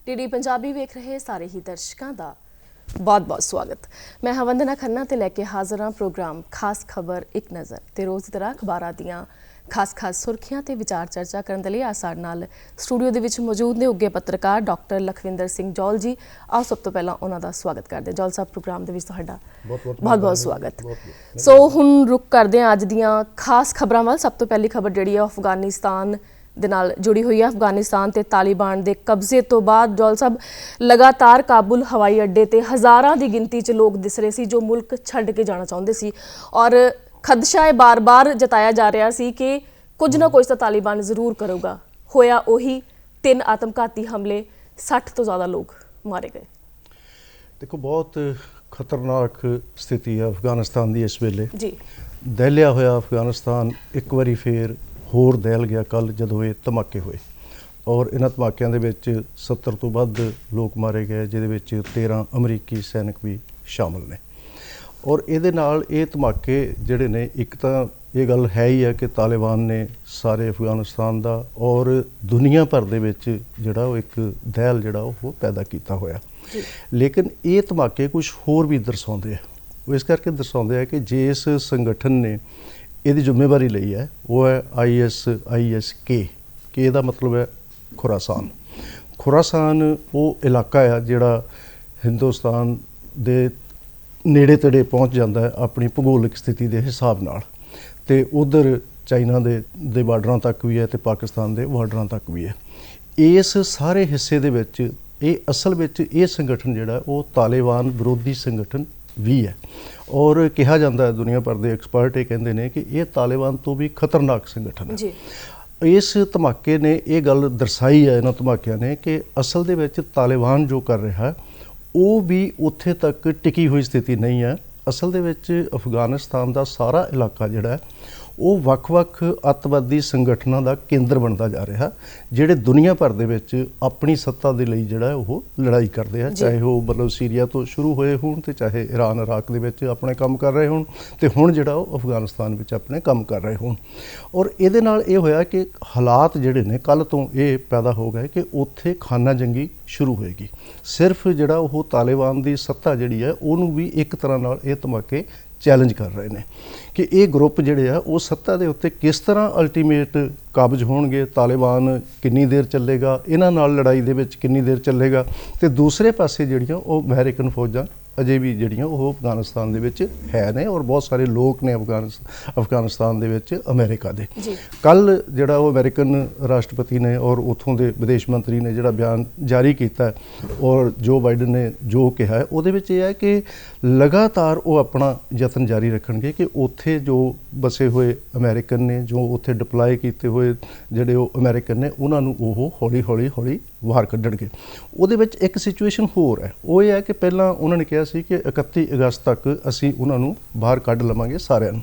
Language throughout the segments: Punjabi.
ਡੀਡੀ ਪੰਜਾਬੀ ਵੇਖ ਰਹੇ ਸਾਰੇ ਹੀ ਦਰਸ਼ਕਾਂ ਦਾ बहुत-बहुत स्वागत। मैं हाँ वंदना खन्ना ते लैके हाज़र हाँ प्रोग्राम खास खबर एक नज़र ते रोज़ की तरह अखबारां दियां खास सुर्खियां ते विचार चर्चा करने के लिए आज साडे नाल स्टूडियो दे विच मौजूद ने उगे पत्रकार डॉक्टर लखविंदर सिंह जौल जी। आओ सब तो पहला उन्हां दा स्वागत करदे। जौल साहब प्रोग्राम दे विच तुहाडा बहुत-बहुत स्वागत। सो हुण रुक करदे हां अज दियां खास खबरां वल। सब तो पहली खबर जिहड़ी है अफगानिस्तान दे नाल जुड़ी हुई है। अफगानिस्तान ते तालिबान दे कब्जे तो बाद जौल साहब लगातार काबुल हवाई अड्डे ते हज़ारां दी गिनती च लोग दिस रहे सी जो मुल्क छड्ड के जाना चाहुंदे सी और खदशा बार-बार जताया जा रहा सी कि कुछ ना कुछ तो तालिबान जरूर करूगा। होया उही 3 आत्मघाती हमले, 60 तो ज़्यादा लोग मारे गए। देखो बहुत खतरनाक स्थिति है अफगानिस्तान की इस वेले जी। दहलिया होया अफगानिस्तान एक बारी फिर होर दहल गया कल जदों ये धमाके होए और इन्हां धमाकिਆਂ ਦੇ ਵਿੱਚ 70 ਤੋਂ ਵੱਧ ਲੋਕ ਮਾਰੇ ਗਏ ਜਿਹਦੇ ਵਿੱਚ 13 ਅਮਰੀਕੀ ਸੈਨਿਕ ਵੀ ਸ਼ਾਮਲ ਨੇ ਔਰ ਇਹਦੇ ਨਾਲ ਇਹ ਧਮਾਕੇ ਜਿਹੜੇ ਨੇ ਇੱਕ ਤਾਂ ਇਹ ਗੱਲ ਹੈ ਹੀ ਹੈ ਕਿ ਤਾਲਿਬਾਨ ਨੇ ਸਾਰੇ ਅਫਗਾਨਿਸਤਾਨ ਦਾ ਔਰ ਦੁਨੀਆ ਭਰ ਦੇ ਵਿੱਚ ਜਿਹੜਾ ਉਹ ਇੱਕ ਦਹਿਲ ਜਿਹੜਾ ਉਹ ਪੈਦਾ ਕੀਤਾ ਹੋਇਆ ਲੇਕਿਨ ਇਹ ਧਮਾਕੇ ਕੁਝ ਹੋਰ ਵੀ ਦਰਸਾਉਂਦੇ ਆ ਉਹ ਇਸ ਕਰਕੇ ਦਰਸਾਉਂਦੇ ਆ ਕਿ ਜੇ ਇਸ ਸੰਗਠਨ ਨੇ ਇਹਦੀ ਜ਼ਿੰਮੇਵਾਰੀ ਲਈ ਹੈ ਉਹ ਹੈ ISISK ਕਿ ਇਹਦਾ ਮਤਲਬ ਹੈ ਖੁਰਾਸਾਨ ਉਹ ਇਲਾਕਾ ਆ ਜਿਹੜਾ ਹਿੰਦੁਸਤਾਨ ਦੇ ਨੇੜੇ ਤੇੜੇ ਪਹੁੰਚ ਜਾਂਦਾ ਹੈ ਆਪਣੀ ਭੂਗੋਲਿਕ ਸਥਿਤੀ ਦੇ ਹਿਸਾਬ ਨਾਲ ਤੇ ਉਧਰ ਚਾਈਨਾ ਦੇ ਬਾਰਡਰਾਂ ਤੱਕ ਵੀ ਹੈ ਤੇ ਪਾਕਿਸਤਾਨ ਦੇ ਬਾਰਡਰਾਂ ਤੱਕ ਵੀ ਹੈ। ਇਸ ਸਾਰੇ ਹਿੱਸੇ ਦੇ ਵਿੱਚ ਇਹ ਅਸਲ ਵਿੱਚ ਇਹ ਸੰਗਠਨ ਜਿਹੜਾ ਉਹ ਤਾਲਿਬਾਨ ਵਿਰੋਧੀ ਸੰਗਠਨ ਵੀ ਹੈ ਔਰ ਕਿਹਾ ਜਾਂਦਾ ਹੈ ਦੁਨੀਆ ਭਰ ਦੇ ਐਕਸਪਰਟ ਇਹ ਕਹਿੰਦੇ ਨੇ ਕਿ ਇਹ ਤਾਲਿਬਾਨ ਤੋਂ ਵੀ ਖਤਰਨਾਕ ਸੰਗਠਨ ਹੈ ਜੀ। ਇਸ ਧਮਾਕੇ ਨੇ ਇਹ ਗੱਲ ਦਰਸਾਈ ਹੈ ਇਹਨਾਂ ਧਮਾਕਿਆਂ ਨੇ ਕਿ ਅਸਲ ਦੇ ਵਿੱਚ ਤਾਲਿਬਾਨ ਜੋ ਕਰ ਰਿਹਾ ਉਹ ਵੀ ਉੱਥੇ ਤੱਕ ਟਿਕੀ ਹੋਈ ਸਥਿਤੀ ਨਹੀਂ ਹੈ। ਅਸਲ ਦੇ ਵਿੱਚ ਅਫਗਾਨਿਸਤਾਨ ਦਾ ਸਾਰਾ ਇਲਾਕਾ ਜਿਹੜਾ ਉਹ ਵੱਖ-ਵੱਖ ਅੱਤਵਾਦੀ ਸੰਗਠਨਾਂ ਦਾ ਕੇਂਦਰ ਬਣਦਾ ਜਾ ਰਿਹਾ ਜਿਹੜੇ ਦੁਨੀਆ ਭਰ ਦੇ ਵਿੱਚ ਆਪਣੀ ਸੱਤਾ ਦੇ ਲਈ ਜਿਹੜਾ ਉਹ ਲੜਾਈ ਕਰਦੇ ਆ ਚਾਹੇ ਉਹ ਮਤਲਬ ਸੀਰੀਆ ਤੋਂ ਸ਼ੁਰੂ ਹੋਏ ਹੋਣ ਤੇ ਚਾਹੇ ਈਰਾਨ ਇਰਾਕ ਦੇ ਵਿੱਚ ਆਪਣੇ ਕੰਮ ਕਰ ਰਹੇ ਹੋਣ ਤੇ ਹੁਣ ਜਿਹੜਾ ਉਹ ਅਫਗਾਨਿਸਤਾਨ ਵਿੱਚ ਆਪਣੇ ਕੰਮ ਕਰ ਰਹੇ ਹੋਣ ਔਰ ਇਹਦੇ ਨਾਲ ਇਹ ਹੋਇਆ ਕਿ ਹਾਲਾਤ ਜਿਹੜੇ ਨੇ ਕੱਲ ਤੋਂ ਇਹ ਪੈਦਾ ਹੋ ਗਏ ਕਿ ਉੱਥੇ ਖਾਨਾ ਜੰਗੀ ਸ਼ੁਰੂ ਹੋਏਗੀ। ਸਿਰਫ ਜਿਹੜਾ ਉਹ ਤਾਲਿਬਾਨ ਦੀ ਸੱਤਾ ਜਿਹੜੀ ਹੈ ਉਹਨੂੰ ਵੀ ਇੱਕ ਤਰ੍ਹਾਂ ਨਾਲ ਇਹ ਧਮਾਕੇ ਚੈਲੰਜ ਕਰ ਰਹੇ ਨੇ ਕਿ ਇਹ ਗਰੁੱਪ ਜਿਹੜੇ ਆ ਉਹ ਸੱਤਾ ਦੇ ਉੱਤੇ ਕਿਸ ਤਰ੍ਹਾਂ ਅਲਟੀਮੇਟ ਕਾਬਜ਼ ਹੋਣਗੇ, ਤਾਲਿਬਾਨ ਕਿੰਨੀ ਦੇਰ ਚੱਲੇਗਾ, ਇਹਨਾਂ ਨਾਲ ਲੜਾਈ ਦੇ ਵਿੱਚ ਕਿੰਨੀ ਦੇਰ ਚੱਲੇਗਾ ਤੇ ਦੂਸਰੇ ਪਾਸੇ ਜਿਹੜੀਆਂ ਉਹ ਅਮਰੀਕਨ ਫੌਜਾਂ ਅਜੇ ਵੀ ਜਿਹੜੀਆਂ ਉਹ ਅਫਗਾਨਿਸਤਾਨ ਦੇ ਵਿੱਚ ਹੈ ਨੇ ਔਰ ਬਹੁਤ ਸਾਰੇ ਲੋਕ ਨੇ ਅਫਗਾਨਿਸਤਾਨ ਦੇ ਵਿੱਚ ਅਮਰੀਕਾ ਦੇ। ਕੱਲ ਜਿਹੜਾ ਉਹ ਅਮਰੀਕਨ ਰਾਸ਼ਟਰਪਤੀ ਨੇ ਔਰ ਉੱਥੋਂ ਦੇ ਵਿਦੇਸ਼ ਮੰਤਰੀ ਨੇ ਜਿਹੜਾ ਬਿਆਨ ਜਾਰੀ ਕੀਤਾ ਔਰ ਜੋ ਬਾਈਡਨ ਨੇ ਜੋ ਕਿਹਾ ਉਹਦੇ ਵਿੱਚ ਇਹ ਹੈ ਕਿ ਲਗਾਤਾਰ ਉਹ ਆਪਣਾ ਯਤਨ ਜਾਰੀ ਰੱਖਣਗੇ ਕਿ ਉੱਥੇ ਜੋ ਬਸੇ ਹੋਏ ਅਮਰੀਕਨ ਨੇ ਜੋ ਉੱਥੇ ਡਿਪਲਾਈ ਕੀਤੇ ਹੋਏ ਜਿਹੜੇ ਉਹ ਅਮਰੀਕਨ ਨੇ ਉਹਨਾਂ ਨੂੰ ਉਹ ਹੌਲੀ ਬਾਹਰ ਕੱਢਣਗੇ। ਉਹਦੇ ਵਿੱਚ ਇੱਕ ਸਿਚੁਏਸ਼ਨ ਹੋਰ ਹੈ ਉਹ ਇਹ ਹੈ ਕਿ ਪਹਿਲਾਂ ਉਹਨਾਂ ਨੇ ਕਿਹਾ ਸੀ ਕਿ 31 ਅਗਸਤ ਤੱਕ ਅਸੀਂ ਉਹਨਾਂ ਨੂੰ ਬਾਹਰ ਕੱਢ ਲਵਾਂਗੇ ਸਾਰਿਆਂ ਨੂੰ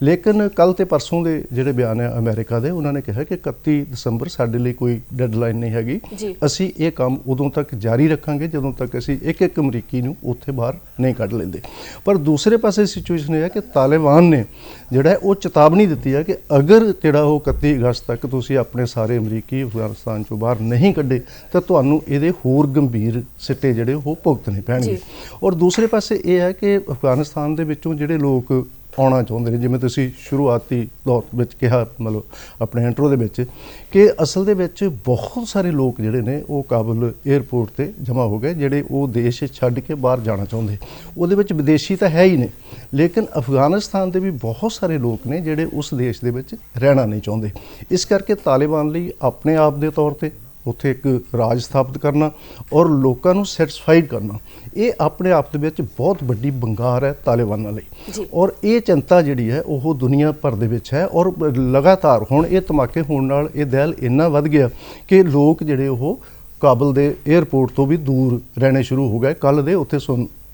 ਲੇਕਿਨ ਕੱਲ ਤੇ ਪਰਸੋਂ ਦੇ ਜਿਹੜੇ ਬਿਆਨ ਹੈ ਅਮਰੀਕਾ ਦੇ ਉਹਨਾਂ ਨੇ ਕਿਹਾ ਕਿ 31 ਦਸੰਬਰ ਸਾਡੇ ਲਈ ਕੋਈ ਡੈਡਲਾਈਨ ਨਹੀਂ ਹੈਗੀ ਅਸੀਂ ਇਹ ਕੰਮ ਉਦੋਂ ਤੱਕ ਜਾਰੀ ਰੱਖਾਂਗੇ ਜਦੋਂ ਤੱਕ ਅਸੀਂ ਇੱਕ ਅਮਰੀਕੀ ਨੂੰ ਉੱਥੇ ਬਾਹਰ ਨਹੀਂ ਕੱਢ ਲੈਂਦੇ। ਪਰ ਦੂਸਰੇ ਪਾਸੇ ਸਿਚੁਏਸ਼ਨ ਇਹ ਹੈ ਕਿ ਤਾਲਿਬਾਨ ਨੇ ਜਿਹੜਾ ਉਹ ਚੇਤਾਵਨੀ ਦਿੱਤੀ ਹੈ ਕਿ ਅਗਰ ਜਿਹੜਾ ਉਹ 31 ਅਗਸਤ ਤੱਕ ਤੁਸੀਂ ਆਪਣੇ ਸਾਰੇ ਅਮਰੀਕੀ ਅਫਗਾਨਿਸਤਾਨ ਚੋਂ ਬਾਹਰ ਨਹੀਂ ਕੱਢੇ ਤਾਂ ਤੁਹਾਨੂੰ ਇਹਦੇ ਹੋਰ ਗੰਭੀਰ ਸਿੱਟੇ ਜਿਹੜੇ ਉਹ ਭੁਗਤਣੇ ਪੈਣਗੇ। ਔਰ ਦੂਸਰੇ ਪਾਸੇ ਇਹ ਹੈ ਕਿ ਅਫਗਾਨਿਸਤਾਨ ਦੇ ਵਿੱਚੋਂ ਜਿਹੜੇ ਲੋਕ ਆਉਣਾ ਚਾਹੁੰਦੇ ਨੇ ਜਿਵੇਂ ਤੁਸੀਂ ਸ਼ੁਰੂਆਤੀ ਦੌਰ ਵਿੱਚ ਕਿਹਾ ਮਤਲਬ ਆਪਣੇ ਇੰਟਰੋ ਦੇ ਵਿੱਚ ਕਿ ਅਸਲ ਦੇ ਵਿੱਚ ਬਹੁਤ ਸਾਰੇ ਲੋਕ ਜਿਹੜੇ ਨੇ ਉਹ ਕਾਬੁਲ ਏਅਰਪੋਰਟ ਤੇ ਜਮ੍ਹਾਂ ਹੋ ਗਏ ਜਿਹੜੇ ਉਹ ਦੇਸ਼ ਛੱਡ ਕੇ ਬਾਹਰ ਜਾਣਾ ਚਾਹੁੰਦੇ। ਉਹਦੇ ਵਿੱਚ ਵਿਦੇਸ਼ੀ ਤਾਂ ਹੈ ਹੀ ਨੇ ਲੇਕਿਨ ਅਫਗਾਨਿਸਤਾਨ ਦੇ ਵੀ ਬਹੁਤ ਸਾਰੇ ਲੋਕ ਨੇ ਜਿਹੜੇ ਉਸ ਦੇਸ਼ ਦੇ ਵਿੱਚ ਰਹਿਣਾ ਨਹੀਂ ਚਾਹੁੰਦੇ। ਇਸ ਕਰਕੇ ਤਾਲਿਬਾਨ ਲਈ ਆਪਣੇ ਆਪ ਦੇ ਤੌਰ ਤੇ ਉੱਥੇ ਇੱਕ ਰਾਜ ਸਥਾਪਿਤ ਕਰਨਾ ਔਰ ਲੋਕਾਂ ਨੂੰ ਸੈਟੀਸਫਾਈਡ ਕਰਨਾ ਇਹ ਆਪਣੇ ਆਪ ਦੇ ਵਿੱਚ ਬਹੁਤ ਵੱਡੀ ਬੰਗਾਰ ਹੈ ਤਾਲਿਬਾਨਾਂ ਲਈ ਔਰ ਇਹ ਚਿੰਤਾ ਜਿਹੜੀ ਹੈ ਉਹ ਦੁਨੀਆ ਭਰ ਦੇ ਵਿੱਚ ਹੈ ਔਰ ਲਗਾਤਾਰ ਹੁਣ ਇਹ ਧਮਾਕੇ ਹੋਣ ਨਾਲ ਇਹ ਦਹਿਲ ਇੰਨਾ ਵੱਧ ਗਿਆ ਕਿ ਲੋਕ ਜਿਹੜੇ ਉਹ ਕਾਬਲ ਦੇ ਏਅਰਪੋਰਟ ਤੋਂ ਵੀ ਦੂਰ ਰਹਿਣੇ ਸ਼ੁਰੂ ਹੋ ਗਏ। ਕੱਲ ਦੇ ਉੱਥੇ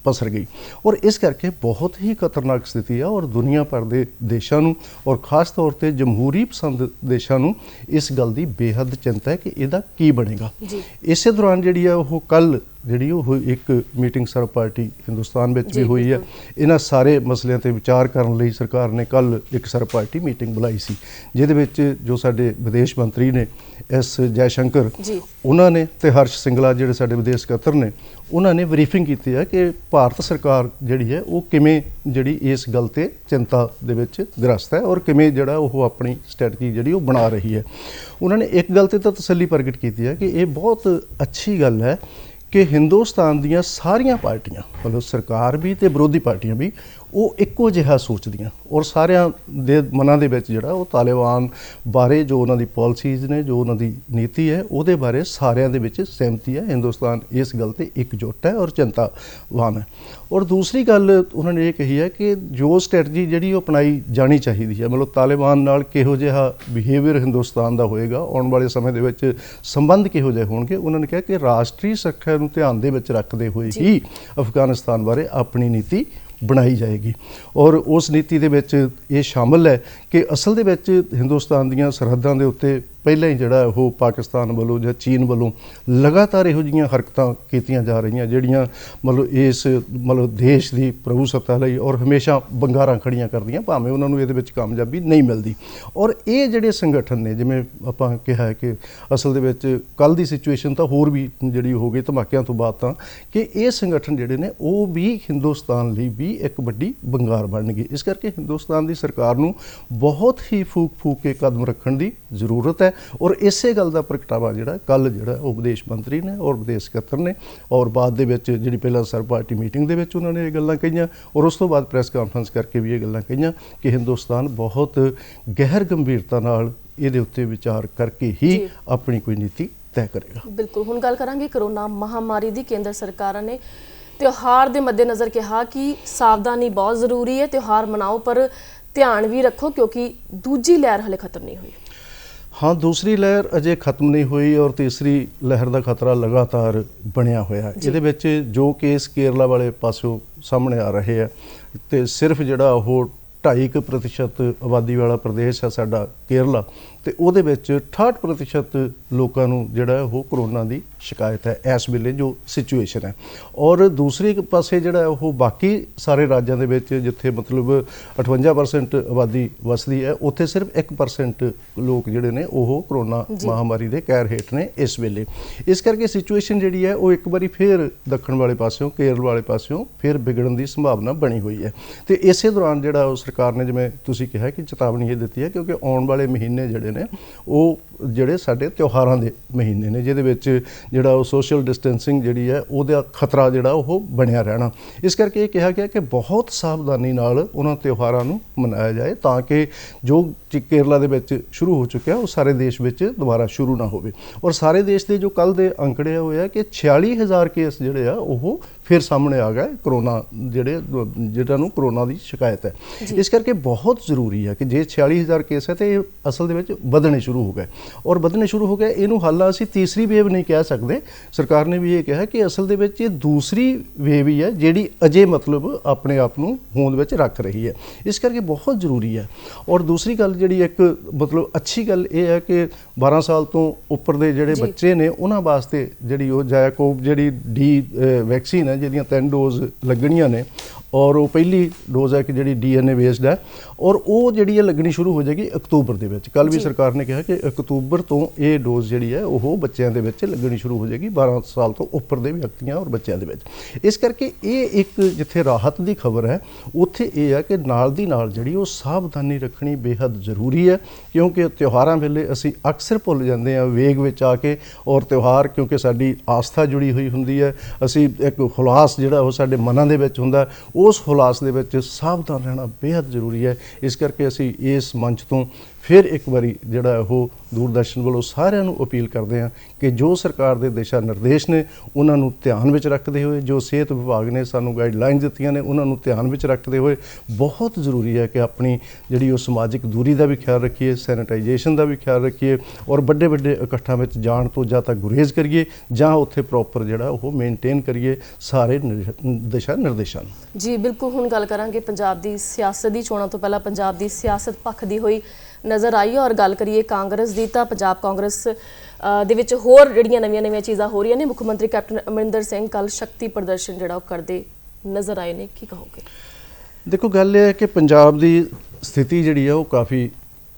ਪਸਰ ਗਈ ਔਰ ਇਸ ਕਰਕੇ ਬਹੁਤ ਹੀ ਖਤਰਨਾਕ ਸਥਿਤੀ ਆ ਔਰ ਦੁਨੀਆ ਭਰ ਦੇ ਦੇਸ਼ਾਂ ਨੂੰ ਔਰ ਖਾਸ ਤੌਰ ਤੇ ਜਮਹੂਰੀ ਪਸੰਦ ਦੇਸ਼ਾਂ ਨੂੰ ਇਸ ਗੱਲ ਦੀ ਬੇਹੱਦ ਚਿੰਤਾ ਹੈ ਕਿ ਇਹਦਾ ਕੀ ਬਣੇਗਾ। ਇਸੇ ਦੌਰਾਨ ਜਿਹੜੀ ਆ ਉਹ ਕੱਲ ਜਿਹੜੀ ਉਹ ਇੱਕ ਮੀਟਿੰਗ ਸਰਬ ਪਾਰਟੀ ਹਿੰਦੁਸਤਾਨ ਵਿੱਚ ਵੀ ਜੀ, ਹੋਈ ਹੈ। ਇਹਨਾਂ ਸਾਰੇ ਮਸਲਿਆਂ ਤੇ ਵਿਚਾਰ ਕਰਨ ਲਈ ਸਰਕਾਰ ਨੇ ਕੱਲ ਇੱਕ ਸਰਬ ਪਾਰਟੀ ਮੀਟਿੰਗ ਬੁਲਾਈ ਸੀ, ਜਿਹਦੇ ਵਿੱਚ ਜੋ ਸਾਡੇ ਵਿਦੇਸ਼ ਮੰਤਰੀ ਨੇ ਐਸ ਜੈਸ਼ੰਕਰ ਜੀ ਉਹਨਾਂ ਨੇ ਤੇ ਹਰਸ਼ ਸਿੰਗਲਾ ਜਿਹੜੇ ਸਾਡੇ ਵਿਦੇਸ਼ ਸਕੱਤਰ ਨੇ, ਉਹਨਾਂ ਨੇ ਬਰੀਫਿੰਗ ਕੀਤੀ ਹੈ ਕਿ ਭਾਰਤ ਸਰਕਾਰ ਜਿਹੜੀ ਹੈ ਉਹ ਕਿਵੇਂ ਜਿਹੜੀ ਇਸ ਗੱਲ ਤੇ ਚਿੰਤਾ ਦੇ ਵਿੱਚ ਗ੍ਰਸਤ ਹੈ ਔਰ ਕਿਵੇਂ ਜਿਹੜਾ ਉਹ ਆਪਣੀ ਸਟ੍ਰੈਟਜੀ ਜਿਹੜੀ ਉਹ ਬਣਾ ਰਹੀ ਹੈ। ਉਹਨਾਂ ਨੇ ਇੱਕ ਗੱਲ ਤੇ ਤਾਂ ਤਸੱਲੀ ਪ੍ਰਗਟ ਕੀਤੀ ਹੈ ਕਿ ਇਹ ਬਹੁਤ ਅੱਛੀ ਗੱਲ ਹੈ ਕਿ ਹਿੰਦੁਸਤਾਨ ਦੀਆਂ ਸਾਰੀਆਂ ਪਾਰਟੀਆਂ, ਮਤਲਬ ਸਰਕਾਰ ਵੀ ਤੇ ਵਿਰੋਧੀ ਪਾਰਟੀਆਂ ਵੀ, ਉਹ ਇੱਕੋ ਜਿਹਾ ਸੋਚਦੀਆਂ ਔਰ ਸਾਰਿਆਂ ਦੇ ਮਨਾਂ ਦੇ ਵਿੱਚ ਜਿਹੜਾ ਉਹ ਤਾਲਿਬਾਨ ਬਾਰੇ ਜੋ ਉਹਨਾਂ ਦੀ ਪਾਲਿਸੀਜ਼ ਨੇ, ਜੋ ਉਹਨਾਂ ਦੀ ਨੀਤੀ ਹੈ, ਉਹਦੇ ਬਾਰੇ ਸਾਰਿਆਂ ਦੇ ਵਿੱਚ ਸਹਿਮਤੀ ਹੈ। ਹਿੰਦੁਸਤਾਨ ਇਸ ਗੱਲ ਤੇ ਇਕਜੁੱਟ ਹੈ ਔਰ ਚਿੰਤਾਵਾਨ ਹੈ। ਔਰ ਦੂਸਰੀ ਗੱਲ ਉਹਨਾਂ ਨੇ ਇਹ ਕਹੀ ਹੈ ਕਿ ਜੋ ਸਟ੍ਰੈਟਜੀ ਜਿਹੜੀ ਉਹ ਅਪਣਾਈ ਜਾਣੀ ਚਾਹੀਦੀ ਹੈ, ਮਤਲਬ ਤਾਲਿਬਾਨ ਨਾਲ ਕਿਹੋ ਜਿਹਾ ਬਿਹੇਵੀਅਰ ਹਿੰਦੁਸਤਾਨ ਦਾ ਹੋਏਗਾ, ਆਉਣ ਵਾਲੇ ਸਮੇਂ ਦੇ ਵਿੱਚ ਸੰਬੰਧ ਕਿਹੋ ਜਿਹੇ ਹੋਣਗੇ, ਉਹਨਾਂ ਨੇ ਕਿਹਾ ਕਿ ਰਾਸ਼ਟਰੀ ਸੁਰੱਖਿਆ ਨੂੰ ਧਿਆਨ ਦੇ ਵਿੱਚ ਰੱਖਦੇ ਹੋਏ ਹੀ ਅਫਗਾਨਿਸਤਾਨ ਬਾਰੇ ਆਪਣੀ ਨੀਤੀ ਬਣਾਈ ਜਾਏਗੀ। ਔਰ ਉਸ ਨੀਤੀ ਦੇ ਵਿੱਚ ਇਹ ਸ਼ਾਮਲ ਹੈ ਕਿ ਅਸਲ ਦੇ ਵਿੱਚ ਹਿੰਦੁਸਤਾਨ ਦੀਆਂ ਸਰਹੱਦਾਂ ਦੇ ਉੱਤੇ ਪਹਿਲਾਂ ਹੀ ਜਿਹੜਾ ਉਹ ਪਾਕਿਸਤਾਨ ਵੱਲੋਂ ਜਾਂ ਚੀਨ ਵੱਲੋਂ ਲਗਾਤਾਰ ਇਹੋ ਜਿਹੀਆਂ ਹਰਕਤਾਂ ਕੀਤੀਆਂ ਜਾ ਰਹੀਆਂ ਜਿਹੜੀਆਂ ਮਤਲਬ ਦੇਸ਼ ਦੀ ਪ੍ਰਭੂਸੱਤਾ ਲਈ ਔਰ ਹਮੇਸ਼ਾ ਬੰਗਾਰਾਂ ਖੜੀਆਂ ਕਰਦੀਆਂ, ਭਾਵੇਂ ਉਹਨਾਂ ਨੂੰ ਇਹਦੇ ਵਿੱਚ ਕਾਮਯਾਬੀ ਨਹੀਂ ਮਿਲਦੀ। ਔਰ ਇਹ ਜਿਹੜੇ ਸੰਗਠਨ ਨੇ, ਜਿਵੇਂ ਆਪਾਂ ਕਿਹਾ ਹੈ ਕਿ ਅਸਲ ਦੇ ਵਿੱਚ ਕੱਲ੍ਹ ਦੀ ਸਿਚੁਏਸ਼ਨ ਤਾਂ ਹੋਰ ਵੀ ਜਿਹੜੀ ਹੋ ਗਈ ਧਮਾਕਿਆਂ ਤੋਂ ਬਾਅਦ, ਤਾਂ ਕਿ ਇਹ ਸੰਗਠਨ ਜਿਹੜੇ ਨੇ ਉਹ ਵੀ ਹਿੰਦੁਸਤਾਨ ਲਈ ਵੀ ਇੱਕ ਵੱਡੀ ਬੰਗਾਰ ਬਣ ਗਈ। ਇਸ ਕਰਕੇ ਹਿੰਦੁਸਤਾਨ ਦੀ ਸਰਕਾਰ ਨੂੰ ਬਹੁਤ ਹੀ ਫੂਕ ਕੇ ਕਦਮ ਰੱਖਣ ਦੀ ਜ਼ਰੂਰਤ ਹੈ। ਔਰ ਇਸੇ ਗੱਲ ਦਾ ਪ੍ਰਗਟਾਵਾ ਜਿਹੜਾ ਕੱਲ ਜਿਹੜਾ ਉਹ ਵਿਦੇਸ਼ ਮੰਤਰੀ ਨੇ ਔਰ ਵਿਦੇਸ਼ ਸਕੱਤਰ ਨੇ, ਔਰ ਬਾਅਦ ਦੇ ਵਿੱਚ ਜਿਹੜੀ ਪਹਿਲਾਂ ਸਰਬ ਪਾਰਟੀ ਮੀਟਿੰਗ ਦੇ ਵਿੱਚ ਉਹਨਾਂ ਨੇ ਇਹ ਗੱਲਾਂ ਕਹੀਆਂ ਔਰ ਉਸ ਤੋਂ ਬਾਅਦ ਪ੍ਰੈਸ ਕਾਨਫਰੰਸ ਕਰਕੇ ਵੀ ਇਹ ਗੱਲਾਂ ਕਹੀਆਂ ਕਿ ਹਿੰਦੁਸਤਾਨ ਬਹੁਤ ਗਹਿਰ ਗੰਭੀਰਤਾ ਨਾਲ ਇਹਦੇ ਉੱਤੇ ਵਿਚਾਰ ਕਰਕੇ ਹੀ ਆਪਣੀ ਕੋਈ ਨੀਤੀ ਤੈਅ ਕਰੇਗਾ। ਬਿਲਕੁਲ। ਹੁਣ ਗੱਲ ਕਰਾਂਗੇ ਕਰੋਨਾ ਮਹਾਮਾਰੀ ਦੀ। ਕੇਂਦਰ ਸਰਕਾਰ ਨੇ ਤਿਉਹਾਰ ਦੇ ਮੱਦੇਨਜ਼ਰ ਕਿਹਾ ਕਿ ਸਾਵਧਾਨੀ ਬਹੁਤ ਜ਼ਰੂਰੀ ਹੈ, ਤਿਉਹਾਰ ਮਨਾਓ ਪਰ ਧਿਆਨ ਵੀ ਰੱਖੋ ਕਿਉਂਕਿ ਦੂਜੀ ਲਹਿਰ ਹਲੇ ਖਤਮ ਨਹੀਂ ਹੋਈ। ਹਾਂ, ਦੂਸਰੀ ਲਹਿਰ ਅਜੇ ਖਤਮ ਨਹੀਂ ਹੋਈ ਔਰ ਤੀਸਰੀ ਲਹਿਰ ਦਾ ਖਤਰਾ ਲਗਾਤਾਰ ਬਣਿਆ ਹੋਇਆ ਹੈ। ਇਹਦੇ ਵਿੱਚ ਜੋ ਕੇਸ ਕੇਰਲਾ ਵਾਲੇ ਪਾਸਿਓਂ ਸਾਹਮਣੇ ਆ ਰਹੇ ਆ ਤੇ ਸਿਰਫ ਜਿਹੜਾ ਉਹ 2.5% ਆਬਾਦੀ ਵਾਲਾ ਪ੍ਰਦੇਸ਼ ਹੈ ਸਾਡਾ ਕੇਰਲਾ, ਤੇ ਉਹਦੇ ਵਿੱਚ 68% ਲੋਕਾਂ ਨੂੰ ਜਿਹੜਾ ਉਹ ਕਰੋਨਾ ਦੀ ਸ਼ਿਕਾਇਤ ਹੈ ਇਸ ਵੇਲੇ ਜੋ ਸਿਚੁਏਸ਼ਨ ਹੈ। ਔਰ ਦੂਸਰੇ ਪਾਸੇ ਜਿਹੜਾ ਉਹ ਬਾਕੀ ਸਾਰੇ ਰਾਜਾਂ ਦੇ ਵਿੱਚ ਜਿੱਥੇ ਮਤਲਬ 58% ਆਬਾਦੀ ਵਸਦੀ ਹੈ, ਉੱਥੇ ਸਿਰਫ 1% ਲੋਕ ਜਿਹੜੇ ਨੇ ਉਹ ਕਰੋਨਾ ਮਹਾਮਾਰੀ ਦੇ ਕਹਿਰ ਹੇਠ ਨੇ ਇਸ ਵੇਲੇ। ਇਸ ਕਰਕੇ ਸਿਚੁਏਸ਼ਨ ਜਿਹੜੀ ਹੈ ਉਹ ਇੱਕ ਵਾਰੀ ਫਿਰ ਦੱਖਣ ਵਾਲੇ ਪਾਸਿਓਂ, ਕੇਰਲ ਵਾਲੇ ਪਾਸਿਓਂ ਫਿਰ ਵਿਗੜਨ ਦੀ ਸੰਭਾਵਨਾ ਬਣੀ ਹੋਈ ਹੈ। ਤੇ ਇਸੇ ਦੌਰਾਨ ਜਿਹੜਾ ਉਹ ਸਰਕਾਰ ਨੇ, ਜਿਵੇਂ ਤੁਸੀਂ ਕਿਹਾ, ਕਿ ਚੇਤਾਵਨੀ ਇਹ ਦਿੱਤੀ ਹੈ ਕਿਉਂਕਿ ਆਉਣ ਵਾਲੇ ਮਹੀਨੇ ਜਿਹੜੇ ਨੇ ਉਹ ਜਿਹੜੇ ਸਾਡੇ ਤਿਉਹਾਰਾਂ ਦੇ ਮਹੀਨੇ ਨੇ, ਜਿਹਦੇ ਵਿੱਚ ਜਿਹੜਾ ਉਹ ਸੋਸ਼ਲ ਡਿਸਟੈਂਸਿੰਗ ਜਿਹੜੀ ਹੈ ਉਹਦਾ ਖਤਰਾ ਜਿਹੜਾ ਉਹ ਬਣਿਆ ਰਹਿਣਾ। ਇਸ ਕਰਕੇ ਇਹ ਕਿਹਾ ਗਿਆ ਕਿ ਬਹੁਤ ਸਾਵਧਾਨੀ ਨਾਲ ਉਹਨਾਂ ਤਿਉਹਾਰਾਂ ਨੂੰ ਮਨਾਇਆ ਜਾਏ ਤਾਂ ਕਿ ਜੋ ਕੇਰਲਾ ਦੇ ਵਿੱਚ ਸ਼ੁਰੂ ਹੋ ਚੁੱਕਿਆ ਉਹ ਸਾਰੇ ਦੇਸ਼ ਵਿੱਚ ਦੁਬਾਰਾ ਸ਼ੁਰੂ ਨਾ ਹੋਵੇ। ਔਰ ਸਾਰੇ ਦੇਸ਼ ਦੇ ਜੋ ਕੱਲ੍ਹ ਦੇ ਅੰਕੜੇ ਹੋਏ ਆ ਕਿ 46,000 ਕੇਸ ਜਿਹੜੇ ਆ ਉਹ ਫਿਰ ਸਾਹਮਣੇ ਆ ਗਏ ਕਰੋਨਾ ਜਿਹੜਾ ਨੂੰ ਕਰੋਨਾ ਦੀ ਸ਼ਿਕਾਇਤ ਹੈ। ਇਸ ਕਰਕੇ ਬਹੁਤ ਜ਼ਰੂਰੀ ਹੈ ਕਿ ਜੇ 46,000 ਕੇਸ ਹੈ ਤੇ ਇਹ ਅਸਲ ਦੇ ਵਿੱਚ ਵਧਣੇ ਸ਼ੁਰੂ ਹੋ ਗਏ ਔਰ ਵਧਣੇ ਸ਼ੁਰੂ ਹੋ ਗਏ। ਇਹਨੂੰ ਹਾਲਾਂ ਅਸੀਂ ਤੀਸਰੀ ਵੇਵ ਨਹੀਂ ਕਹਿ ਸਕਦੇ। ਸਰਕਾਰ ਨੇ ਵੀ ਇਹ ਕਿਹਾ ਕਿ ਅਸਲ ਦੇ ਵਿੱਚ ਇਹ ਦੂਸਰੀ ਵੇਵ ਹੀ ਹੈ ਜਿਹੜੀ ਅਜੇ ਮਤਲਬ ਆਪਣੇ ਆਪ ਨੂੰ ਹੋਂਦ ਵਿੱਚ ਰੱਖ ਰਹੀ ਹੈ। ਇਸ ਕਰਕੇ ਬਹੁਤ ਜ਼ਰੂਰੀ ਹੈ। ਔਰ ਦੂਸਰੀ ਗੱਲ ਜਿਹੜੀ ਇੱਕ ਮਤਲਬ ਅੱਛੀ ਗੱਲ ਇਹ ਹੈ ਕਿ 12 ਸਾਲ ਤੋਂ ਉੱਪਰ ਦੇ ਜਿਹੜੇ ਬੱਚੇ ਨੇ ਉਹਨਾਂ ਵਾਸਤੇ ਜਿਹੜੀ ਉਹ ਜਾਇਕੋਵ ਜਿਹੜੀ ਡੀ ਵੈਕਸੀਨ ਹੈ ਜਿਹਦੀਆਂ 3 ਡੋਜ਼ ਲੱਗਣੀਆਂ ਨੇ ਔਰ ਉਹ ਪਹਿਲੀ ਡੋਜ਼ ਹੈ ਕਿ ਜਿਹੜੀ DNA ਬੇਸਡ ਹੈ ਔਰ ਉਹ ਜਿਹੜੀ ਹੈ ਲੱਗਣੀ ਸ਼ੁਰੂ ਹੋ ਜਾਏਗੀ ਅਕਤੂਬਰ ਦੇ ਵਿੱਚ। ਕੱਲ੍ਹ ਵੀ ਸਰਕਾਰ ਨੇ ਕਿਹਾ ਕਿ ਅਕਤੂਬਰ ਤੋਂ ਇਹ ਡੋਜ਼ ਜਿਹੜੀ ਹੈ ਉਹ ਬੱਚਿਆਂ ਦੇ ਵਿੱਚ ਲੱਗਣੀ ਸ਼ੁਰੂ ਹੋ ਜਾਏਗੀ, 12 ਸਾਲ ਤੋਂ ਉੱਪਰ ਦੇ ਵਿਅਕਤੀਆਂ ਔਰ ਬੱਚਿਆਂ ਦੇ ਵਿੱਚ। ਇਸ ਕਰਕੇ ਇਹ ਇੱਕ ਜਿੱਥੇ ਰਾਹਤ ਦੀ ਖਬਰ ਹੈ ਉੱਥੇ ਇਹ ਹੈ ਕਿ ਨਾਲ ਦੀ ਨਾਲ ਜਿਹੜੀ ਉਹ ਸਾਵਧਾਨੀ ਰੱਖਣੀ ਬੇਹੱਦ ਜ਼ਰੂਰੀ ਹੈ ਕਿਉਂਕਿ ਤਿਉਹਾਰਾਂ ਵੇਲੇ ਅਸੀਂ ਅਕਸਰ ਭੁੱਲ ਜਾਂਦੇ ਹਾਂ ਵੇਗ ਵਿੱਚ ਆ ਕੇ। ਔਰ ਤਿਉਹਾਰ ਕਿਉਂਕਿ ਸਾਡੀ ਆਸਥਾ ਜੁੜੀ ਹੋਈ ਹੁੰਦੀ ਹੈ, ਅਸੀਂ ਇੱਕ ਹੁਲਾਸ ਜਿਹੜਾ ਉਹ ਸਾਡੇ ਮਨਾਂ ਦੇ ਵਿੱਚ ਹੁੰਦਾ, ਉਸ ਹੁਲਾਸ ਦੇ ਵਿੱਚ ਸਾਵਧਾਨ ਰਹਿਣਾ ਬੇਹੱਦ ਜ਼ਰੂਰੀ ਹੈ। ਇਸ ਕਰਕੇ ਅਸੀਂ ਇਸ ਮੰਚ ਤੋਂ ਫਿਰ ਇੱਕ ਵਾਰੀ ਜਿਹੜਾ ਉਹ ਦੂਰਦਰਸ਼ਨ ਵੱਲੋਂ ਸਾਰਿਆਂ ਨੂੰ ਅਪੀਲ ਕਰਦੇ ਹਾਂ ਕਿ ਜੋ ਸਰਕਾਰ ਦੇ ਦਿਸ਼ਾ ਨਿਰਦੇਸ਼ ਨੇ ਉਹਨਾਂ ਨੂੰ ਧਿਆਨ ਵਿੱਚ ਰੱਖਦੇ ਹੋਏ, ਜੋ ਸਿਹਤ ਵਿਭਾਗ ਨੇ ਸਾਨੂੰ ਗਾਈਡਲਾਈਨਸ ਦਿੱਤੀਆਂ ਨੇ ਉਹਨਾਂ ਨੂੰ ਧਿਆਨ ਵਿੱਚ ਰੱਖਦੇ ਹੋਏ ਬਹੁਤ ਜ਼ਰੂਰੀ ਹੈ ਕਿ ਆਪਣੀ ਜਿਹੜੀ ਉਹ ਸਮਾਜਿਕ ਦੂਰੀ ਦਾ ਵੀ ਖਿਆਲ ਰੱਖੀਏ, ਸੈਨੀਟਾਈਜੇਸ਼ਨ ਦਾ ਵੀ ਖਿਆਲ ਰੱਖੀਏ ਔਰ ਵੱਡੇ ਇਕੱਠਾਂ ਵਿੱਚ ਜਾਣ ਤੋਂ ਜਾਂ ਤਾਂ ਗੁਰੇਜ਼ ਕਰੀਏ ਜਾਂ ਉੱਥੇ ਪ੍ਰੋਪਰ ਜਿਹੜਾ ਉਹ ਮੇਨਟੇਨ ਕਰੀਏ ਸਾਰੇ ਦਿਸ਼ਾ ਨਿਰਦੇਸ਼ਾਂ ਨੂੰ। ਜੀ ਬਿਲਕੁਲ। ਹੁਣ ਗੱਲ ਕਰਾਂਗੇ ਪੰਜਾਬ ਦੀ ਸਿਆਸਤ ਦੀ। ਚੋਣਾਂ ਤੋਂ ਪਹਿਲਾਂ ਪੰਜਾਬ ਦੀ ਸਿਆਸਤ ਭਖਦੀ ਹੋਈ ਨਜ਼ਰ ਆਈ ਹੈ। ਔਰ ਗੱਲ ਕਰੀਏ ਕਾਂਗਰਸ ਦੀ ਤਾਂ ਪੰਜਾਬ ਕਾਂਗਰਸ ਦੇ ਵਿੱਚ ਹੋਰ ਜਿਹੜੀਆਂ ਨਵੀਆਂ ਚੀਜ਼ਾਂ ਹੋ ਰਹੀਆਂ ਨੇ। ਮੁੱਖ ਮੰਤਰੀ ਕੈਪਟਨ ਅਮਰਿੰਦਰ ਸਿੰਘ ਕੱਲ ਸ਼ਕਤੀ ਪ੍ਰਦਰਸ਼ਨ ਜਿਹੜਾ ਉਹ ਕਰਦੇ ਨਜ਼ਰ ਆਏ ਨੇ, ਕੀ ਕਹੋਗੇ? ਦੇਖੋ, ਗੱਲ ਇਹ ਹੈ ਕਿ ਪੰਜਾਬ ਦੀ ਸਥਿਤੀ ਜਿਹੜੀ ਆ ਉਹ ਕਾਫੀ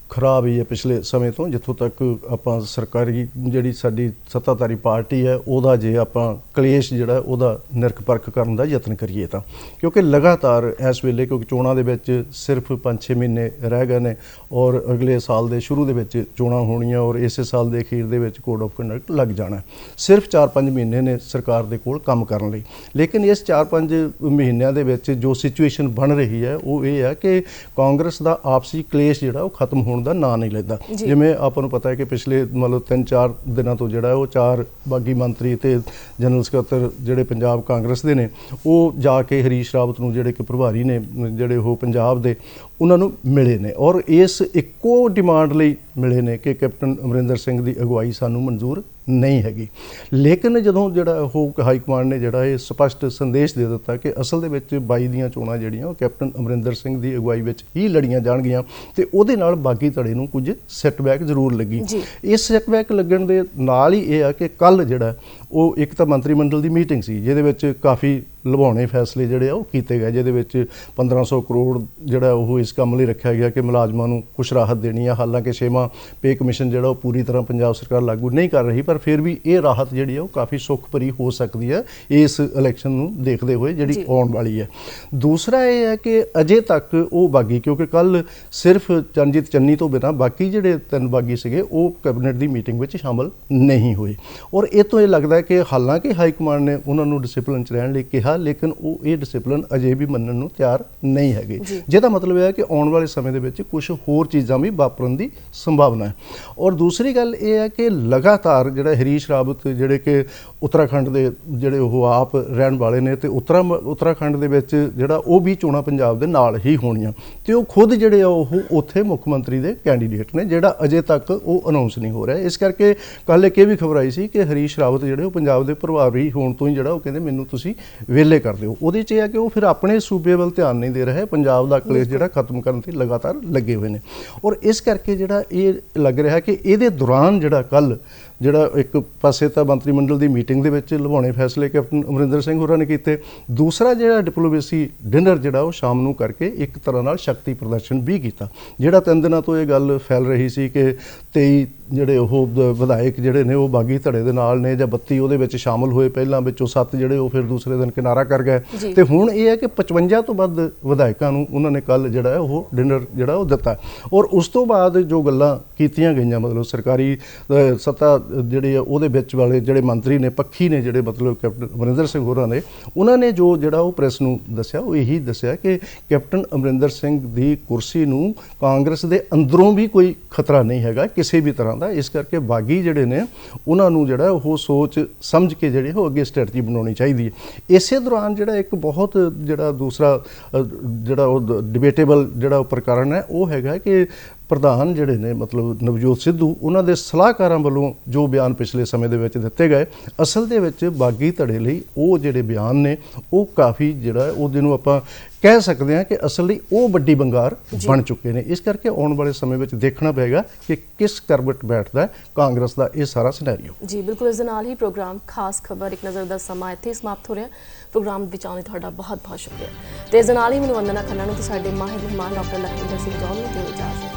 ਖਰਾਬ ਹੀ ਹੈ ਪਿਛਲੇ ਸਮੇਂ ਤੋਂ। ਜਿੱਥੋਂ ਤੱਕ ਆਪਾਂ ਸਰਕਾਰੀ ਜਿਹੜੀ ਸਾਡੀ ਸੱਤਾਧਾਰੀ ਪਾਰਟੀ ਹੈ ਉਹਦਾ ਜੇ ਆਪਾਂ ਕਲੇਸ਼ ਜਿਹੜਾ ਉਹਦਾ ਨਿਰਖ ਪਰਖ ਕਰਨ ਦਾ ਯਤਨ ਕਰੀਏ ਤਾਂ, ਕਿਉਂਕਿ ਲਗਾਤਾਰ ਇਸ ਵੇਲੇ ਕਿਉਂਕਿ ਚੋਣਾਂ ਦੇ ਵਿੱਚ ਸਿਰਫ 5-6 ਮਹੀਨੇ ਰਹਿ ਗਏ ਨੇ ਔਰ ਅਗਲੇ ਸਾਲ ਦੇ ਸ਼ੁਰੂ ਦੇ ਵਿੱਚ ਚੋਣਾਂ ਹੋਣੀਆਂ ਔਰ ਇਸੇ ਸਾਲ ਦੇ ਅਖੀਰ ਦੇ ਵਿੱਚ ਕੋਡ ਆਫ ਕੰਡਕਟ ਲੱਗ ਜਾਣਾ। ਸਿਰਫ 4-5 ਮਹੀਨੇ ਨੇ ਸਰਕਾਰ ਦੇ ਕੋਲ ਕੰਮ ਕਰਨ ਲਈ, ਲੇਕਿਨ ਇਸ 4-5 ਮਹੀਨਿਆਂ ਦੇ ਵਿੱਚ ਜੋ ਸਿਚੁਏਸ਼ਨ ਬਣ ਰਹੀ ਹੈ ਉਹ ਇਹ ਹੈ ਕਿ ਕਾਂਗਰਸ ਦਾ ਆਪਸੀ ਕਲੇਸ਼ ਜਿਹੜਾ ਉਹ ਖਤਮ ਹੋਣ ਦਾ ਨਾਂ ਨਹੀਂ ਲੈਂਦਾ। ਜਿਵੇਂ ਆਪਾਂ ਨੂੰ ਪਤਾ ਹੈ ਕਿ ਪਿਛਲੇ ਮਤਲਬ 3-4 ਦਿਨਾਂ ਤੋਂ ਜਿਹੜਾ ਉਹ 4 ਬਾਗੀ ਮੰਤਰੀ ਤੇ ਜਨਰਲ ਸਕੱਤਰ ਜਿਹੜੇ ਪੰਜਾਬ ਕਾਂਗਰਸ ਦੇ ਨੇ ਉਹ ਜਾ ਕੇ ਹਰੀਸ਼ ਰਾਵਤ ਨੂੰ ਜਿਹੜੇ ਕਿ ਪ੍ਰਭਾਰੀ ਨੇ ਜਿਹੜੇ ਉਹ ਪੰਜਾਬ ਦੇ ਉਹਨਾਂ ਨੂੰ ਮਿਲੇ ਨੇ ਔਰ ਇਸ ਇੱਕੋ ਡਿਮਾਂਡ ਲਈ ਮਿਲੇ ਨੇ ਕਿ ਕੈਪਟਨ ਅਮਰਿੰਦਰ ਸਿੰਘ ਦੀ ਅਗਵਾਈ ਸਾਨੂੰ ਮਨਜ਼ੂਰ ਨਹੀਂ ਹੈਗੀ। ਲੇਕਿਨ ਜਦੋਂ ਜਿਹੜਾ ਉਹ ਹਾਈ ਕਮਾਂਡ ਨੇ ਜਿਹੜਾ ਇਹ ਸਪਸ਼ਟ ਸੰਦੇਸ਼ ਦੇ ਦਿੱਤਾ ਕਿ ਅਸਲ ਦੇ ਵਿੱਚ 22 ਦੀਆਂ ਚੋਣਾਂ ਜਿਹੜੀਆਂ ਉਹ ਕੈਪਟਨ ਅਮਰਿੰਦਰ ਸਿੰਘ ਦੀ ਅਗਵਾਈ ਵਿੱਚ ਹੀ ਲੜੀਆਂ ਜਾਣਗੀਆਂ ਤੇ ਉਹਦੇ ਨਾਲ ਬਾਗੀ ਧੜੇ ਨੂੰ ਕੁਝ ਸੈਟਬੈਕ ਜ਼ਰੂਰ ਲੱਗੀ। ਇਸ ਸੈਟਬੈਕ ਲੱਗਣ ਦੇ ਨਾਲ ਹੀ ਇਹ ਆ ਕਿ ਕੱਲ ਜਿਹੜਾ ਉਹ ਇੱਕ ਤਾਂ ਮੰਤਰੀ ਮੰਡਲ ਦੀ ਮੀਟਿੰਗ ਸੀ ਜਿਹਦੇ ਵਿੱਚ ਕਾਫੀ ਲੁਭਾਉਣੇ ਫੈਸਲੇ ਜਿਹੜੇ ਆ ਉਹ ਕੀਤੇ ਗਏ, ਜਿਹਦੇ ਵਿੱਚ 1500 ਕਰੋੜ ਜਿਹੜਾ ਉਹ ਇਸ ਕੰਮ ਲਈ ਰੱਖਿਆ ਗਿਆ ਕਿ ਮੁਲਾਜ਼ਮਾਂ ਨੂੰ ਕੁਛ ਰਾਹਤ ਦੇਣੀ ਆ। ਹਾਲਾਂਕਿ 6ਵਾਂ ਪੇ ਕਮਿਸ਼ਨ ਜਿਹੜਾ ਉਹ ਪੂਰੀ ਤਰ੍ਹਾਂ ਪੰਜਾਬ ਸਰਕਾਰ ਲਾਗੂ ਨਹੀਂ ਕਰ ਰਹੀ, ਪਰ ਫਿਰ ਵੀ ਇਹ ਰਾਹਤ ਜਿਹੜੀ ਆ ਉਹ ਕਾਫੀ ਸੁੱਖ ਭਰੀ ਹੋ ਸਕਦੀ ਹੈ ਇਸ ਇਲੈਕਸ਼ਨ ਨੂੰ ਦੇਖਦੇ ਹੋਏ ਜਿਹੜੀ ਆਉਣ ਵਾਲੀ ਹੈ। ਦੂਸਰਾ ਇਹ ਹੈ ਕਿ ਅਜੇ ਤੱਕ ਉਹ ਬਾਗੀ, ਕਿਉਂਕਿ ਕੱਲ ਸਿਰਫ ਚਰਨਜੀਤ ਚੰਨੀ ਤੋਂ ਬਿਨਾਂ ਬਾਕੀ ਜਿਹੜੇ 3 ਬਾਗੀ ਸੀਗੇ ਉਹ ਕੈਬਨਿਟ ਦੀ ਮੀਟਿੰਗ ਵਿੱਚ ਸ਼ਾਮਲ ਨਹੀਂ ਹੋਏ ਔਰ ਇਹ ਤੋਂ ਇਹ ਲੱਗਦਾ ਹੈ ਕਿ ਹਾਲਾਂਕਿ ਹਾਈ ਕਮਾਂਡ ਨੇ ਉਹਨਾਂ ਨੂੰ ਡਿਸਿਪਲਿਨ 'ਚ ਰਹਿਣ ਲਈ ਕਿਹਾ, ਲੇਕਿਨ ਉਹ ਇਹ ਡਿਸਿਪਲਿਨ ਅਜੇ ਵੀ ਮੰਨਣ ਨੂੰ ਤਿਆਰ ਨਹੀਂ ਹੈਗੇ, ਜਿਹਦਾ ਮਤਲਬ ਇਹ ਹੈ ਕਿ ਆਉਣ ਵਾਲੇ ਸਮੇਂ ਦੇ ਵਿੱਚ ਕੁਝ ਹੋਰ ਚੀਜ਼ਾਂ ਵੀ ਵਾਪਰਨ ਦੀ ਸੰਭਾਵਨਾ ਹੈ। ਔਰ ਦੂਸਰੀ ਗੱਲ ਇਹ ਹੈ ਕਿ ਲਗਾਤਾਰ ਜਿਹੜਾ ਹਰੀਸ਼ ਰਾਵਤ ਜਿਹੜੇ ਕਿ ਉੱਤਰਾਖੰਡ ਦੇ ਜਿਹੜੇ ਉਹ ਆਪ ਰਹਿਣ ਵਾਲੇ ਨੇ ਤੇ ਉੱਤਰਾਖੰਡ ਦੇ ਵਿੱਚ ਜਿਹੜਾ ਉਹ ਵੀ ਚੋਣਾਂ ਪੰਜਾਬ ਦੇ ਨਾਲ ਹੀ ਹੋਣੀਆਂ ਤੇ ਉਹ ਖੁਦ ਜਿਹੜੇ ਆ ਉਹ ਉੱਥੇ ਮੁੱਖ ਮੰਤਰੀ ਦੇ ਕੈਂਡੀਡੇਟ ਨੇ, ਜਿਹੜਾ ਅਜੇ ਤੱਕ ਉਹ ਅਨਾਉਂਸ ਨਹੀਂ ਹੋ ਰਿਹਾ। ਇਸ ਕਰਕੇ ਕੱਲ੍ਹ ਇੱਕ ਇਹ ਵੀ ਖਬਰ ਆਈ ਸੀ ਕਿ ਹਰੀਸ਼ ਰਾਵਤ ਜਿਹੜੇ ਉਹ ਪੰਜਾਬ ਦੇ ਪ੍ਰਭਾਰੀ ਹੋਣ ਤੋਂ ਹੀ ਜਿਹੜਾ ਉਹ ਕਹਿੰਦੇ ਮੈਨੂੰ ਤੁਸੀਂ ਵਿਹਲੇ ਕਰ ਦਿਓ। ਉਹਦੇ 'ਚ ਇਹ ਹੈ ਕਿ ਉਹ ਫਿਰ ਆਪਣੇ ਸੂਬੇ ਵੱਲ ਧਿਆਨ ਨਹੀਂ ਦੇ ਰਹੇ, ਪੰਜਾਬ ਦਾ ਕਲੇਸ਼ ਜਿਹੜਾ ਖਤਮ ਕਰਨ ਤੇ ਲਗਾਤਾਰ ਲੱਗੇ ਹੋਏ ਨੇ ਔਰ ਇਸ ਕਰਕੇ ਜਿਹੜਾ ਇਹ ਲੱਗ ਰਿਹਾ ਕਿ ਇਹਦੇ ਦੌਰਾਨ ਜਿਹੜਾ ਕੱਲ੍ਹ ਜਿਹੜਾ ਇੱਕ ਪਾਸੇ ਤਾਂ ਮੰਤਰੀ ਮੰਡਲ ਦੀ ਮੀਟਿੰਗ ਦੇ ਵਿੱਚ ਲੁਭਾਉਣੇ ਫੈਸਲੇ ਕੈਪਟਨ ਅਮਰਿੰਦਰ ਸਿੰਘ ਹੋਰਾਂ ਨੇ ਕੀਤੇ, ਦੂਸਰਾ ਜਿਹੜਾ ਡਿਪਲੋਮੇਸੀ ਡਿਨਰ ਜਿਹੜਾ ਉਹ ਸ਼ਾਮ ਨੂੰ ਕਰਕੇ ਇੱਕ ਤਰ੍ਹਾਂ ਨਾਲ ਸ਼ਕਤੀ ਪ੍ਰਦਰਸ਼ਨ ਵੀ ਕੀਤਾ। ਜਿਹੜਾ 3 ਦਿਨਾਂ ਤੋਂ ਇਹ ਗੱਲ ਫੈਲ ਰਹੀ ਸੀ ਕਿ 23 ਜਿਹੜੇ ਉਹ ਵਿਧਾਇਕ ਜਿਹੜੇ ਨੇ ਉਹ ਬਾਗੀ ਧੜੇ ਦੇ ਨਾਲ ਨੇ ਜਾਂ 32 ਉਹਦੇ ਵਿੱਚ ਸ਼ਾਮਲ ਹੋਏ, ਪਹਿਲਾਂ ਵਿੱਚੋਂ 7 ਜਿਹੜੇ ਉਹ ਫਿਰ ਦੂਸਰੇ ਦਿਨ ਕਿਨਾਰਾ ਕਰ ਗਏ ਤੇ ਹੁਣ ਇਹ ਹੈ ਕਿ 55 ਤੋਂ ਵੱਧ ਵਿਧਾਇਕਾਂ ਨੂੰ ਉਹਨਾਂ ਨੇ ਕੱਲ ਜਿਹੜਾ ਉਹ ਡਿਨਰ ਜਿਹੜਾ ਉਹ ਦਿੱਤਾ ਔਰ ਉਸ ਤੋਂ ਬਾਅਦ ਜੋ ਗੱਲਾਂ ਕੀਤੀਆਂ ਗਈਆਂ ਮਤਲਬ ਸਰਕਾਰੀ ਸੱਤਾ ਜਿਹੜੇ ਆ ਉਹਦੇ ਵਿੱਚ ਵਾਲੇ ਜਿਹੜੇ ਮੰਤਰੀ ਨੇ ਪੱਖੀ ਨੇ ਜਿਹੜੇ ਮਤਲਬ ਕੈਪਟਨ ਅਮਰਿੰਦਰ ਸਿੰਘ ਹੋਰਾਂ ਨੇ ਉਹਨਾਂ ਨੇ ਜੋ ਜਿਹੜਾ ਉਹ ਪ੍ਰੈਸ ਨੂੰ ਦੱਸਿਆ ਉਹ ਇਹੀ ਦੱਸਿਆ ਕਿ ਕੈਪਟਨ ਅਮਰਿੰਦਰ ਸਿੰਘ ਦੀ ਕੁਰਸੀ ਨੂੰ ਕਾਂਗਰਸ ਦੇ ਅੰਦਰੋਂ ਵੀ ਕੋਈ ਖਤਰਾ ਨਹੀਂ ਹੈਗਾ ਕਿਸੇ ਵੀ ਤਰ੍ਹਾਂ ਦਾ। ਇਸ ਕਰਕੇ ਬਾਗੀ ਜਿਹੜੇ ਨੇ ਉਹਨਾਂ ਨੂੰ ਜਿਹੜਾ ਉਹ ਸੋਚ ਸਮਝ ਕੇ ਜਿਹੜੇ ਉਹ ਅੱਗੇ ਸਟ੍ਰੈਟਜੀ ਬਣਾਉਣੀ ਚਾਹੀਦੀ ਹੈ। ਇਸੇ ਦੌਰਾਨ ਜਿਹੜਾ ਇੱਕ ਬਹੁਤ ਜਿਹੜਾ ਦੂਸਰਾ ਜਿਹੜਾ ਉਹ ਡਿਬੇਟੇਬਲ ਜਿਹੜਾ ਉਹ ਪ੍ਰਕਰਨ ਹੈ ਉਹ ਹੈਗਾ ਕਿ ਪ੍ਰਧਾਨ ਜਿਹੜੇ ਨੇ ਮਤਲਬ ਨਵਜੋਤ ਸਿੱਧੂ ਉਹਨਾਂ ਦੇ ਸਲਾਹਕਾਰਾਂ ਵੱਲੋਂ ਜੋ ਬਿਆਨ ਪਿਛਲੇ ਸਮੇਂ ਦੇ ਵਿੱਚ ਦਿੱਤੇ ਗਏ, ਅਸਲ ਦੇ ਵਿੱਚ ਬਾਗੀ ਧੜੇ ਲਈ ਉਹ ਜਿਹੜੇ ਬਿਆਨ ਨੇ ਉਹ ਕਾਫੀ ਜਿਹੜਾ ਉਹਦੇ ਨੂੰ ਆਪਾਂ ਕਹਿ ਸਕਦੇ ਹਾਂ ਕਿ ਅਸਲ ਲਈ ਉਹ ਵੱਡੀ ਬੰਗਾਰ ਬਣ ਚੁੱਕੇ ਨੇ। ਇਸ ਕਰਕੇ ਆਉਣ ਵਾਲੇ ਸਮੇਂ ਵਿੱਚ ਦੇਖਣਾ ਪਏਗਾ ਕਿ ਕਿਸ ਕਰਵਟ ਬੈਠਦਾ ਕਾਂਗਰਸ ਦਾ ਇਹ ਸਾਰਾ ਸਿਨੈਰੀਓ। ਜੀ ਬਿਲਕੁਲ, ਇਸ ਦੇ ਨਾਲ ਹੀ ਪ੍ਰੋਗਰਾਮ ਖਾਸ ਖਬਰ ਇੱਕ ਨਜ਼ਰ ਦਾ ਸਮਾਂ ਇੱਥੇ ਸਮਾਪਤ ਹੋ ਰਿਹਾ। ਪ੍ਰੋਗਰਾਮ ਵਿੱਚ ਆਉਣ ਲਈ ਤੁਹਾਡਾ ਬਹੁਤ ਬਹੁਤ ਸ਼ੁਕਰੀਆ ਤੇ ਇਸ ਦੇ ਨਾਲ ਹੀ ਮੈਨੂੰ ਵੰਦਨਾ ਖੰਨਾ ਨੂੰ ਤੇ ਸਾਡੇ ਮਾਹਿਰ ਮਹਿਮਾਨ ਡਾਕਟਰ ਲਖਵਿੰਦਰ ਸਿੰਘ ਜੌਨ ਨੂੰ ਦਿਓ ਇਜਾਜ਼ਤ।